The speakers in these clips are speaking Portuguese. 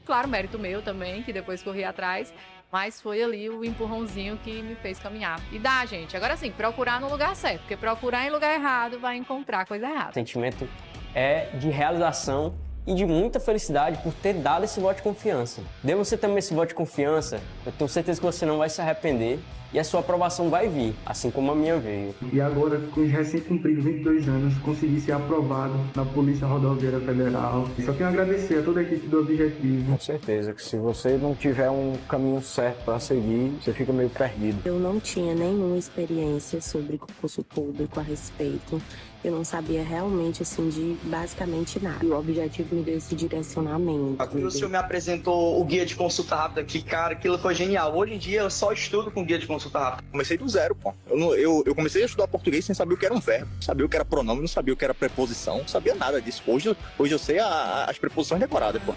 Claro, mérito meu também, que depois corri atrás, mas foi ali o empurrãozinho que me fez caminhar. E dá, gente. Agora sim, procurar no lugar certo, porque procurar em lugar errado vai encontrar coisa O errada. sentimento é de realização e de muita felicidade por ter dado esse voto de confiança. Dê você também esse voto de confiança, eu tenho certeza que você não vai se arrepender e a sua aprovação vai vir, assim como a minha veio. E agora, com os recém-cumpridos 22 anos, consegui ser aprovado na Polícia Rodoviária Federal. Só tenho a agradecer a toda a equipe do Objetivo. Com certeza que se você não tiver um caminho certo para seguir, você fica meio perdido. Eu não tinha nenhuma experiência sobre concurso público a respeito. Eu não sabia realmente, assim, de basicamente nada. E o Objetivo me deu esse direcionamento. O senhor me apresentou o guia de consulta rápida, que, cara, aquilo foi genial. Hoje em dia eu só estudo com guia de consulta rápida. Comecei do zero, pô. Eu comecei a estudar português sem saber o que era um verbo, sabia o que era pronome, não sabia o que era preposição, não sabia nada disso. Hoje eu sei as preposições decoradas, pô.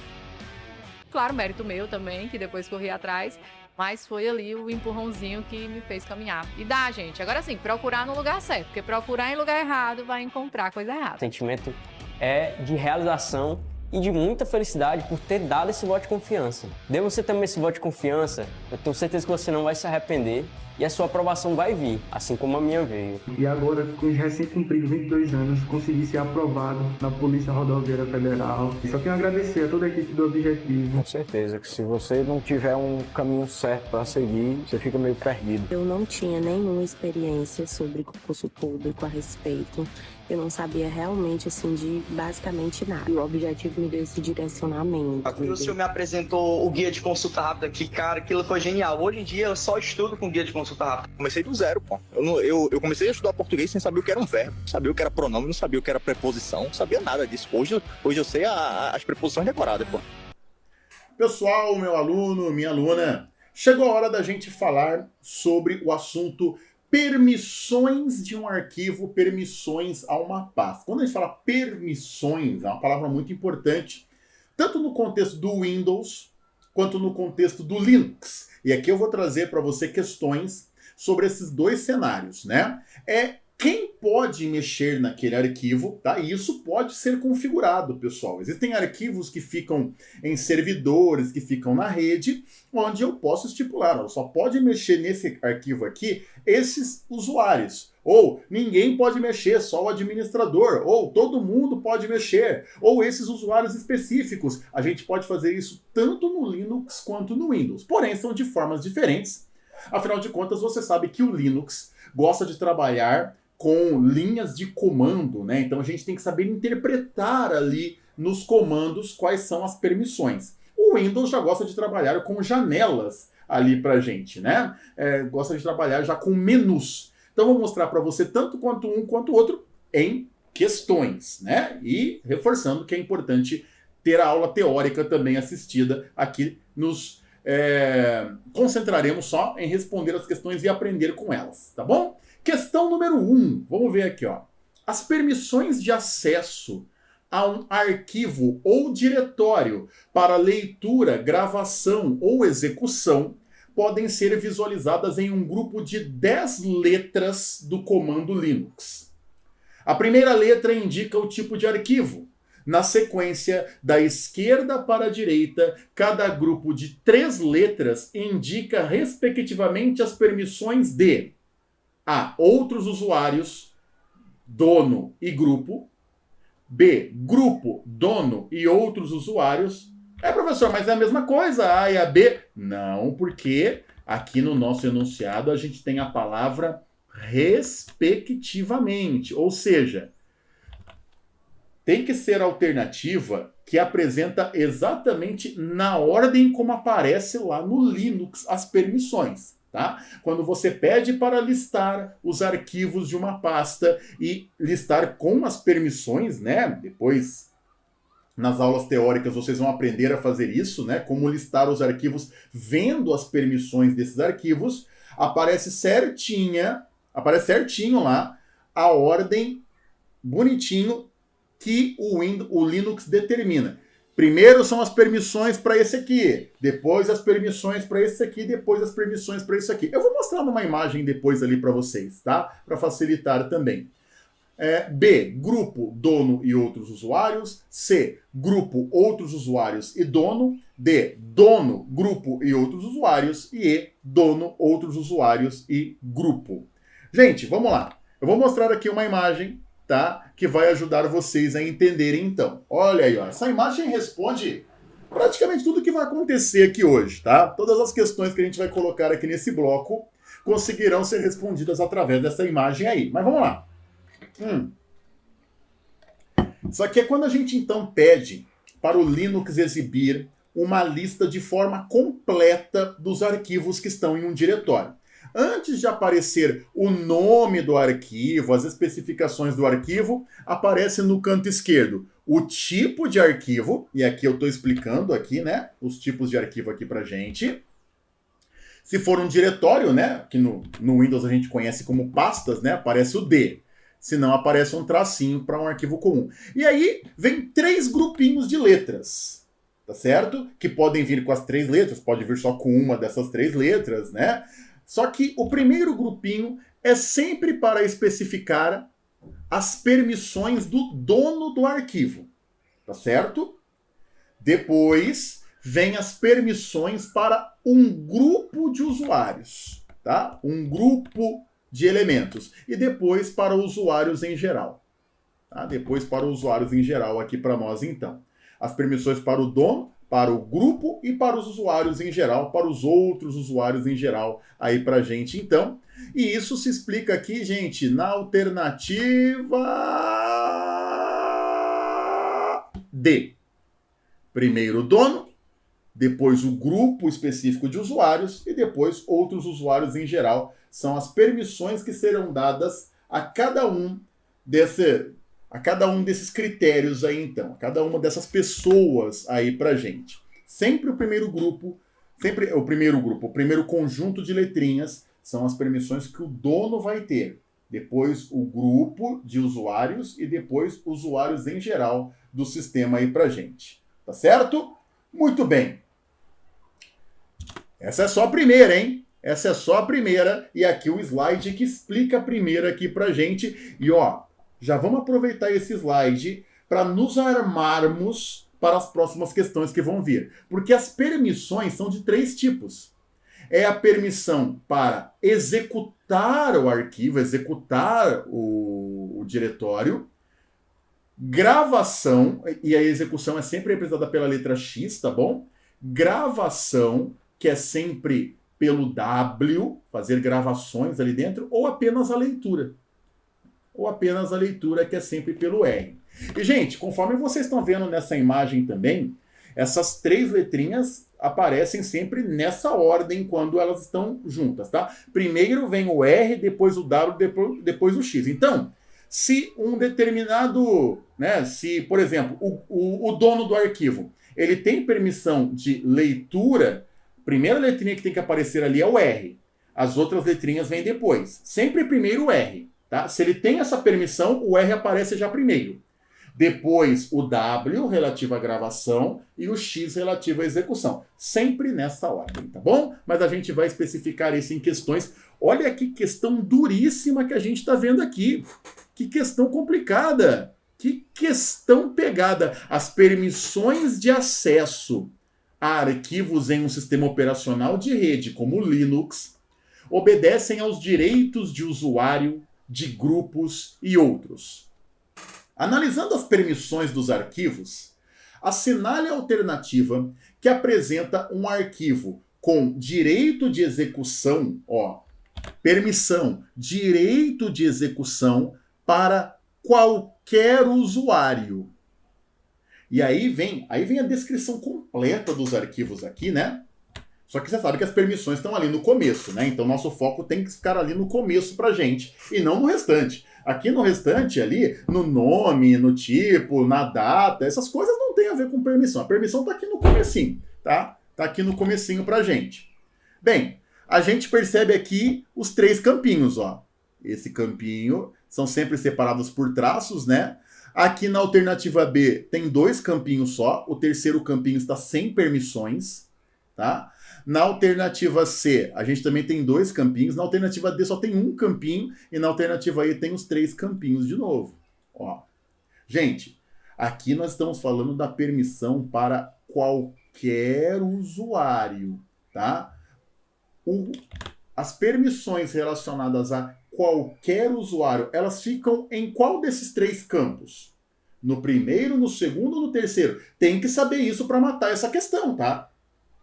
Claro, mérito meu também, que depois corri atrás, mas foi ali o empurrãozinho que me fez caminhar. E dá, gente. Agora sim, procurar no lugar certo, porque procurar em lugar errado vai encontrar coisa errada. O sentimento é de realização e de muita felicidade por ter dado esse voto de confiança. Dê você também esse voto de confiança, eu tenho certeza que você não vai se arrepender e a sua aprovação vai vir, assim como a minha veio. E agora, com os recém-cumpridos 22 anos, consegui ser aprovado na Polícia Rodoviária Federal. Só tenho a agradecer a toda a equipe do Objetivo. Com certeza que se você não tiver um caminho certo para seguir, você fica meio perdido. Eu não tinha nenhuma experiência sobre concurso público a respeito. Eu não sabia realmente, assim, de basicamente nada. E o Objetivo me deu esse direcionamento. O senhor me apresentou o guia de consulta rápida, que, cara, aquilo foi genial. Hoje em dia eu só estudo com guia de consulta rápida. Comecei do zero, pô. Eu comecei a estudar português sem saber o que era um verbo, não sabia o que era pronome, não sabia o que era preposição, não sabia nada disso. Hoje eu sei as preposições decoradas, pô. Pessoal, meu aluno, minha aluna, chegou a hora da gente falar sobre o assunto permissões de um arquivo, permissões a uma pasta. Quando a gente fala permissões, é uma palavra muito importante, tanto no contexto do Windows, quanto no contexto do Linux. E aqui eu vou trazer para você questões sobre esses dois cenários, né? Quem pode mexer naquele arquivo, tá? E isso pode ser configurado, pessoal. Existem arquivos que ficam em servidores, que ficam na rede, onde eu posso estipular, só pode mexer nesse arquivo aqui esses usuários. Ou ninguém pode mexer, só o administrador. Ou todo mundo pode mexer. Ou esses usuários específicos. A gente pode fazer isso tanto no Linux quanto no Windows. Porém, são de formas diferentes. Afinal de contas, você sabe que o Linux gosta de trabalhar com linhas de comando, né? Então a gente tem que saber interpretar ali nos comandos quais são as permissões. O Windows já gosta de trabalhar com janelas ali pra gente, né? Gosta de trabalhar já com menus. Então vou mostrar para você tanto quanto um quanto o outro em questões, né? E reforçando que é importante ter a aula teórica também assistida. Aqui nos concentraremos só em responder as questões e aprender com elas, tá bom? Questão número 1, vamos ver aqui, ó. As permissões de acesso a um arquivo ou diretório para leitura, gravação ou execução podem ser visualizadas em um grupo de 10 letras do comando Linux. A primeira letra indica o tipo de arquivo. Na sequência, da esquerda para a direita, cada grupo de 3 letras indica, respectivamente, as permissões de A. Outros usuários, dono e grupo. B. Grupo, dono e outros usuários. Professor, mas é a mesma coisa, a A e a B? Não, porque aqui no nosso enunciado a gente tem a palavra respectivamente. Ou seja, tem que ser a alternativa que apresenta exatamente na ordem como aparece lá no Linux as permissões. Tá? Quando você pede para listar os arquivos de uma pasta e listar com as permissões, né? Depois, nas aulas teóricas, vocês vão aprender a fazer isso, né? Como listar os arquivos vendo as permissões desses arquivos, aparece certinho lá a ordem bonitinho que o Linux determina. Primeiro são as permissões para esse aqui, depois as permissões para esse aqui, depois as permissões para esse aqui. Eu vou mostrar numa imagem depois ali para vocês, tá? Para facilitar também. B, grupo, dono e outros usuários. C, grupo, outros usuários e dono. D, dono, grupo e outros usuários. E E, dono, outros usuários e grupo. Gente, vamos lá. Eu vou mostrar aqui uma imagem, tá? Que vai ajudar vocês a entenderem então. Olha aí, ó. Essa imagem responde praticamente tudo que vai acontecer aqui hoje, tá? Todas as questões que a gente vai colocar aqui nesse bloco conseguirão ser respondidas através dessa imagem aí. Mas vamos lá. Isso aqui é quando a gente então pede para o Linux exibir uma lista de forma completa dos arquivos que estão em um diretório. Antes de aparecer o nome do arquivo, as especificações do arquivo, aparece no canto esquerdo o tipo de arquivo, e aqui eu estou explicando aqui, né, os tipos de arquivo aqui pra gente. Se for um diretório, né, que no Windows a gente conhece como pastas, né, aparece o D. Se não, aparece um tracinho para um arquivo comum. E aí vem 3 grupinhos de letras, tá certo? Que podem vir com as 3 letras, pode vir só com uma dessas 3 letras, né? Só que o primeiro grupinho é sempre para especificar as permissões do dono do arquivo, tá certo? Depois vem as permissões para um grupo de usuários, tá? Um grupo de elementos. E depois para usuários em geral. Tá? Depois para usuários em geral aqui para nós então. As permissões para o dono, para o grupo e para os usuários em geral, para os outros usuários em geral aí pra gente então. E isso se explica aqui, gente, na alternativa D. Primeiro o dono, depois o grupo específico de usuários e depois outros usuários em geral. São as permissões que serão dadas a cada um desses critérios aí, então. A cada uma dessas pessoas aí pra gente. Sempre o primeiro grupo, o primeiro conjunto de letrinhas são as permissões que o dono vai ter. Depois o grupo de usuários e depois usuários em geral do sistema aí pra gente. Tá certo? Muito bem. Essa é só a primeira, hein? Essa é só a primeira, e aqui o slide que explica a primeira aqui pra gente. E ó, já vamos aproveitar esse slide para nos armarmos para as próximas questões que vão vir. Porque as permissões são de 3 tipos. É a permissão para executar o arquivo, executar o diretório, gravação, e a execução é sempre representada pela letra X, tá bom? Gravação, que é sempre pelo W, fazer gravações ali dentro, ou apenas a leitura. Ou apenas a leitura, que é sempre pelo R. E, gente, conforme vocês estão vendo nessa imagem também, essas 3 letrinhas aparecem sempre nessa ordem quando elas estão juntas, tá? Primeiro vem o R, depois o W, depois o X. Então, se um determinado, né, se, por exemplo, o dono do arquivo, ele tem permissão de leitura, a primeira letrinha que tem que aparecer ali é o R. As outras letrinhas vêm depois. Sempre primeiro o R. Tá? Se ele tem essa permissão, o R aparece já primeiro. Depois o W, relativo à gravação, e o X, relativo à execução. Sempre nessa ordem, tá bom? Mas a gente vai especificar isso em questões. Olha que questão duríssima que a gente está vendo aqui. Que questão complicada. Que questão pegada. As permissões de acesso a arquivos em um sistema operacional de rede, como o Linux, obedecem aos direitos de usuário, de grupos e outros. Analisando as permissões dos arquivos, assinale a alternativa que apresenta um arquivo com direito de execução, ó, permissão, direito de execução para qualquer usuário. E aí vem a descrição completa dos arquivos aqui, né? Só que você sabe que as permissões estão ali no começo, né? Então nosso foco tem que ficar ali no começo pra gente, e não no restante. Aqui no restante, ali, no nome, no tipo, na data, essas coisas não tem a ver com permissão. A permissão tá aqui no comecinho, tá? Tá aqui no comecinho pra gente. Bem, a gente percebe aqui os 3 campinhos, ó. Esse campinho são sempre separados por traços, né? Aqui na alternativa B tem 2 campinhos só. O terceiro campinho está sem permissões. tá? Na alternativa C, a gente também tem 2 campinhos. Na alternativa D só tem 1 campinho. E na alternativa E tem os 3 campinhos de novo. Ó. Gente, aqui nós estamos falando da permissão para qualquer usuário, tá? As permissões relacionadas a qualquer usuário, elas ficam em qual desses 3 campos? No primeiro, no segundo ou no terceiro? Tem que saber isso para matar essa questão, tá?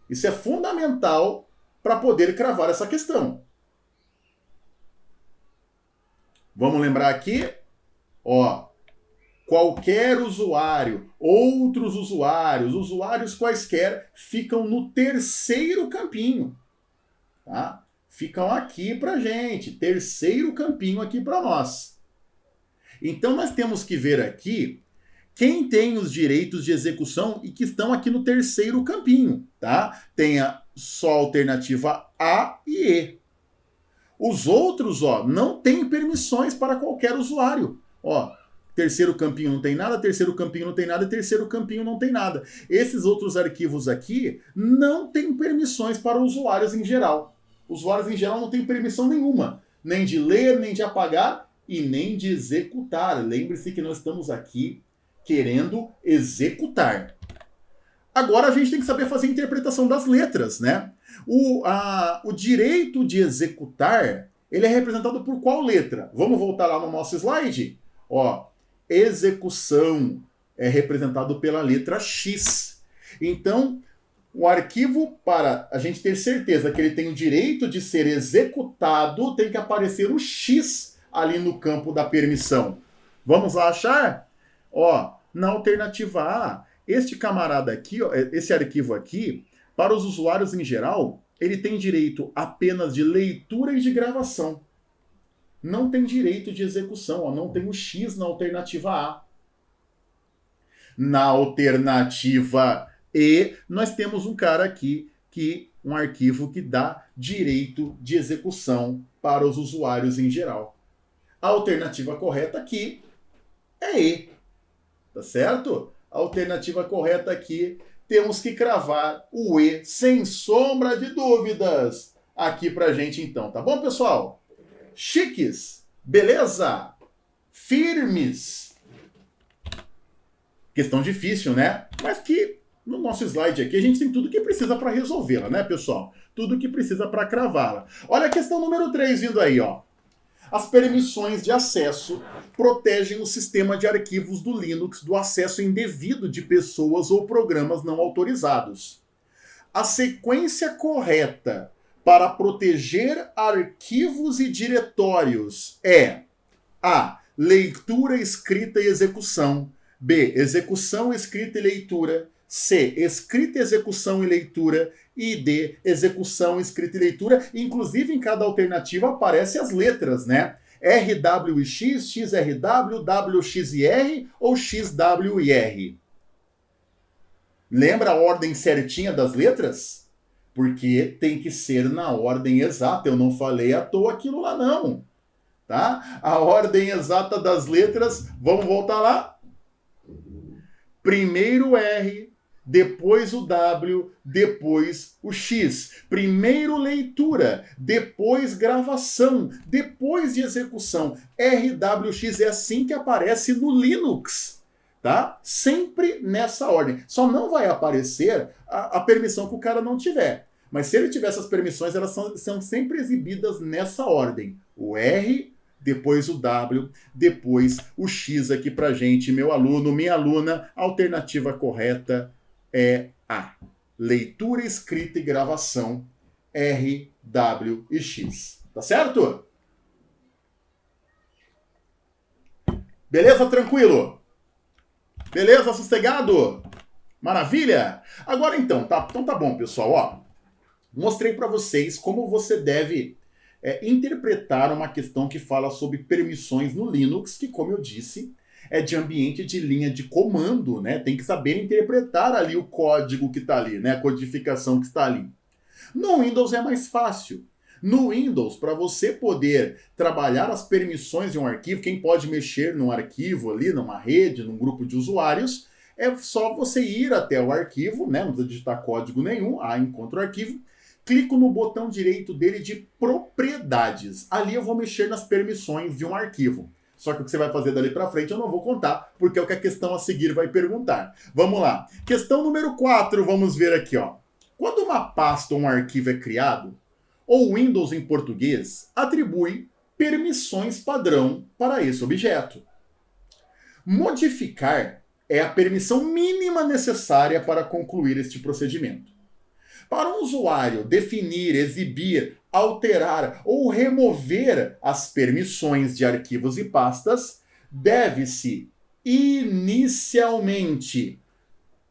Isso é fundamental para poder cravar essa questão. Vamos lembrar aqui? Ó, qualquer usuário, outros usuários, usuários quaisquer, ficam no terceiro campinho. Tá? Ficam aqui pra gente. Terceiro campinho aqui para nós. Então nós temos que ver aqui quem tem os direitos de execução e que estão aqui no terceiro campinho, tá? Tem só a alternativa A e E. Os outros, ó, não têm permissões para qualquer usuário. Ó, terceiro campinho não tem nada, terceiro campinho não tem nada e terceiro campinho não tem nada. Esses outros arquivos aqui não têm permissões para usuários em geral. Usuários em geral não têm permissão nenhuma, nem de ler, nem de apagar e nem de executar. Lembre-se que nós estamos aqui querendo executar. Agora a gente tem que saber fazer a interpretação das letras, né? O direito de executar, ele é representado por qual letra? Vamos voltar lá no nosso slide? Ó, execução é representado pela letra X. Então, o arquivo, para a gente ter certeza que ele tem o direito de ser executado, tem que aparecer o X ali no campo da permissão. Vamos lá achar? Ó, na alternativa A, este camarada aqui, ó, esse arquivo aqui, para os usuários em geral, ele tem direito apenas de leitura e de gravação. Não tem direito de execução, ó, não tem o X na alternativa A. Na alternativa E, nós temos um cara aqui, um arquivo que dá direito de execução para os usuários em geral. A alternativa correta aqui é E. Tá certo? A alternativa correta aqui, temos que cravar o E, sem sombra de dúvidas, aqui pra gente então. Tá bom, pessoal? Chiques, beleza? Firmes. Questão difícil, né? Mas que no nosso slide aqui a gente tem tudo que precisa para resolvê-la, né, pessoal? Tudo que precisa para cravá-la. Olha a questão número 3 vindo aí, ó. As permissões de acesso protegem o sistema de arquivos do Linux do acesso indevido de pessoas ou programas não autorizados. A sequência correta para proteger arquivos e diretórios é A. Leitura, escrita e execução. B. Execução, escrita e leitura. C. Escrita, execução e leitura. E D. Execução, escrita e leitura. Inclusive, em cada alternativa aparecem as letras, né? RW e X, XRW, WX e R ou XW e R. Lembra a ordem certinha das letras? Porque tem que ser na ordem exata. Eu não falei à toa aquilo lá, não. Tá? A ordem exata das letras, vamos voltar lá? Primeiro R, depois o W, depois o X. Primeiro leitura, depois gravação, depois de execução. RWX é assim que aparece no Linux, tá? Sempre nessa ordem. Só não vai aparecer a permissão que o cara não tiver. Mas se ele tiver essas permissões, elas são sempre exibidas nessa ordem. O R, depois o W, depois o X aqui pra gente, meu aluno, minha aluna. A alternativa correta é A. Leitura, escrita e gravação, R, W e X. Tá certo? Beleza? Tranquilo? Beleza? Sossegado? Maravilha? Agora então tá bom, pessoal. Ó, mostrei para vocês como você deve interpretar uma questão que fala sobre permissões no Linux, que, como eu disse, é de ambiente de linha de comando, né? Tem que saber interpretar ali o código que está ali, né? A codificação que está ali. No Windows é mais fácil. No Windows, para você poder trabalhar as permissões de um arquivo, quem pode mexer num arquivo ali, numa rede, num grupo de usuários, é só você ir até o arquivo, né? Não precisa digitar código nenhum, encontro o arquivo, clico no botão direito dele de propriedades. Ali eu vou mexer nas permissões de um arquivo. Só que o que você vai fazer dali para frente eu não vou contar, porque é o que a questão a seguir vai perguntar. Vamos lá. Questão número 4, vamos ver aqui, ó. Quando uma pasta ou um arquivo é criado, o Windows em português atribui permissões padrão para esse objeto. Modificar é a permissão mínima necessária para concluir este procedimento. Para um usuário definir, exibir, alterar ou remover as permissões de arquivos e pastas, deve-se inicialmente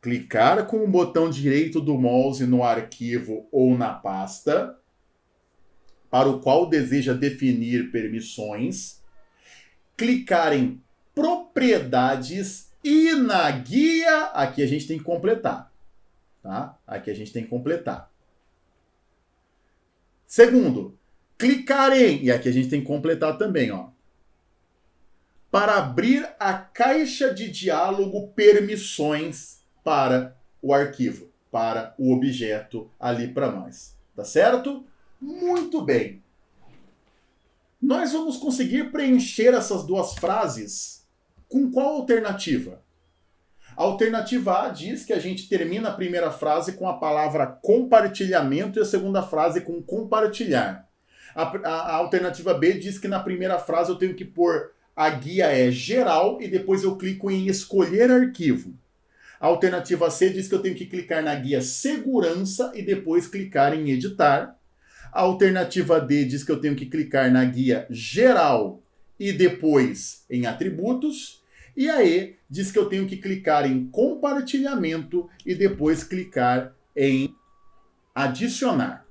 clicar com o botão direito do mouse no arquivo ou na pasta para o qual deseja definir permissões, clicar em propriedades e na guia, aqui a gente tem que completar, tá? Aqui a gente tem que completar. Segundo, clicar em, e aqui a gente tem que completar também, ó, para abrir a caixa de diálogo permissões para o arquivo, para o objeto ali para nós, tá certo? Muito bem. Nós vamos conseguir preencher essas duas frases com qual alternativa? A alternativa A diz que a gente termina a primeira frase com a palavra compartilhamento e a segunda frase com compartilhar. A alternativa B diz que na primeira frase eu tenho que pôr a guia é geral e depois eu clico em escolher arquivo. A alternativa C diz que eu tenho que clicar na guia segurança e depois clicar em editar. A alternativa D diz que eu tenho que clicar na guia geral e depois em atributos. E a E diz que eu tenho que clicar em compartilhamento e depois clicar em adicionar.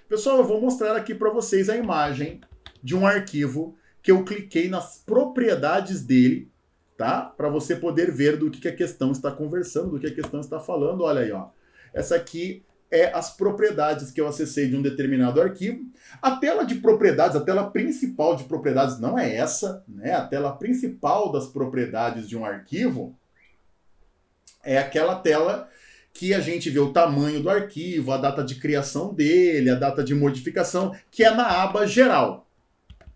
Pessoal, eu vou mostrar aqui para vocês a imagem de um arquivo que eu cliquei nas propriedades dele, tá? Para você poder ver do que a questão está conversando, do que a questão está falando. Olha aí, ó. Essa aqui é as propriedades que eu acessei de um determinado arquivo. A tela de propriedades, a tela principal de propriedades não é essa, né? A tela principal das propriedades de um arquivo é aquela tela que a gente vê o tamanho do arquivo, a data de criação dele, a data de modificação, que é na aba geral,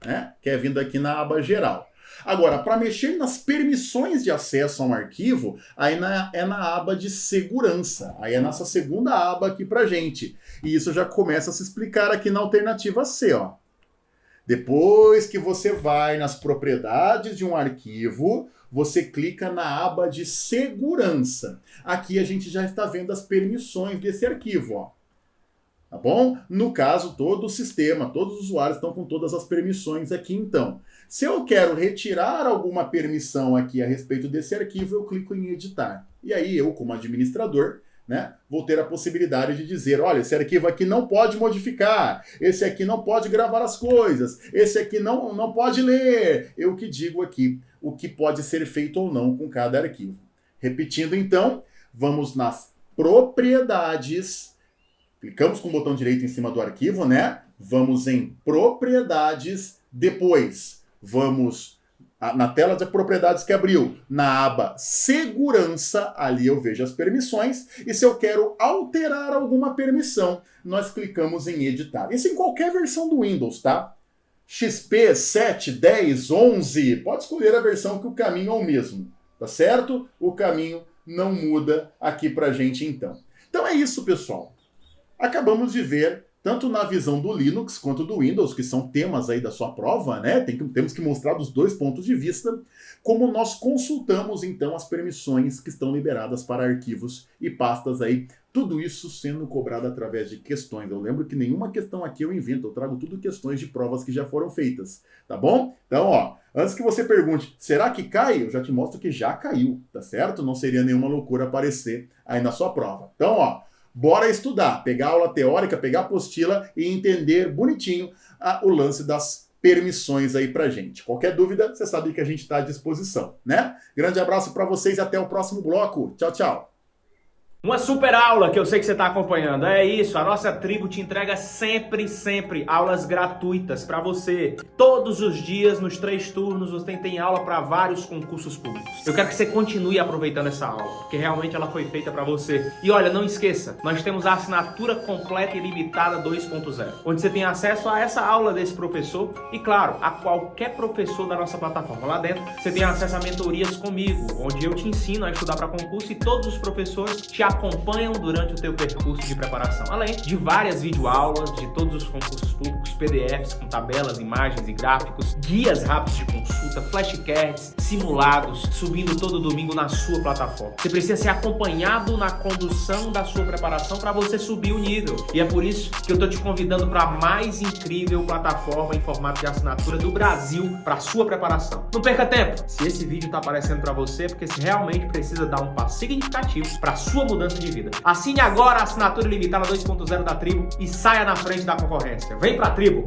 né? Que é vindo aqui na aba geral. Agora, para mexer nas permissões de acesso a um arquivo, aí é na aba de segurança. Aí é nessa segunda aba aqui pra gente. E isso já começa a se explicar aqui na alternativa C, ó. Depois que você vai nas propriedades de um arquivo, você clica na aba de segurança. Aqui a gente já está vendo as permissões desse arquivo, ó. Tá bom? No caso, todo o sistema, todos os usuários estão com todas as permissões aqui, então. Se eu quero retirar alguma permissão aqui a respeito desse arquivo, eu clico em editar. E aí eu, como administrador, né, vou ter a possibilidade de dizer, olha, esse arquivo aqui não pode modificar, esse aqui não pode gravar as coisas, esse aqui não pode ler. Eu que digo aqui o que pode ser feito ou não com cada arquivo. Repetindo então, vamos nas propriedades, clicamos com o botão direito em cima do arquivo, né? Vamos em propriedades, depois vamos na tela de propriedades que abriu, na aba segurança, ali eu vejo as permissões, e se eu quero alterar alguma permissão, nós clicamos em editar. Isso em qualquer versão do Windows, tá? XP, 7, 10, 11, pode escolher a versão que o caminho é o mesmo, tá certo? O caminho não muda aqui pra gente então. Então é isso, pessoal. Acabamos de ver, tanto na visão do Linux quanto do Windows, que são temas aí da sua prova, né? Temos que mostrar dos dois pontos de vista, como nós consultamos, então, as permissões que estão liberadas para arquivos e pastas aí, tudo isso sendo cobrado através de questões. Eu lembro que nenhuma questão aqui eu invento, eu trago tudo questões de provas que já foram feitas, tá bom? Então, ó, antes que você pergunte, será que cai? Eu já te mostro que já caiu, tá certo? Não seria nenhuma loucura aparecer aí na sua prova. Então, ó, bora estudar, pegar a aula teórica, pegar a apostila e entender bonitinho o lance das permissões aí pra gente. Qualquer dúvida, você sabe que a gente está à disposição, né? Grande abraço para vocês e até o próximo bloco. Tchau, tchau. Uma super aula que eu sei que você está acompanhando. É isso, a nossa tribo te entrega sempre aulas gratuitas para você. Todos os dias, nos 3 turnos, você tem aula para vários concursos públicos. Eu quero que você continue aproveitando essa aula, porque realmente ela foi feita para você. E olha, não esqueça, nós temos a assinatura completa e limitada 2.0, onde você tem acesso a essa aula desse professor e, claro, a qualquer professor da nossa plataforma. Lá dentro, você tem acesso a mentorias comigo, onde eu te ensino a estudar para concurso e todos os professores te acompanham durante o teu percurso de preparação. Além de várias videoaulas de todos os concursos públicos, PDFs com tabelas, imagens e gráficos, guias rápidos de consulta, flashcards, simulados, subindo todo domingo na sua plataforma. Você precisa ser acompanhado na condução da sua preparação para você subir o nível. E é por isso que eu estou te convidando para a mais incrível plataforma em formato de assinatura do Brasil para sua preparação. Não perca tempo! Se esse vídeo está aparecendo para você, é porque você realmente precisa dar um passo significativo para a sua mudança de vida. Assine agora a assinatura limitada 2.0 da Tribo e saia na frente da concorrência. Vem pra Tribo!